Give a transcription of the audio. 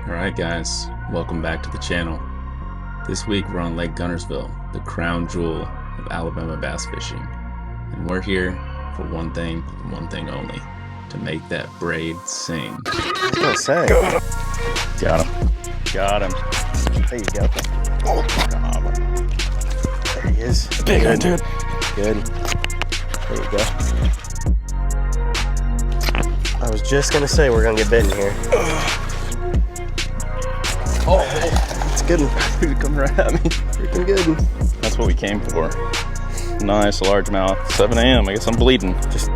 Alright guys, welcome back to the channel. This week we're on Lake Guntersville, the crown jewel of Alabama bass fishing. And we're here for one thing and one thing only, to make that braid sing. I was gonna say. Got him. Got him. There you go. Oh, God. There he is. Big one, dude. Good. There you go. I was just gonna say we're gonna get bitten here. Oh, it's good. He's coming right at me. Freaking good. That's what we came for. Nice largemouth. 7 a.m. I guess I'm bleeding. Just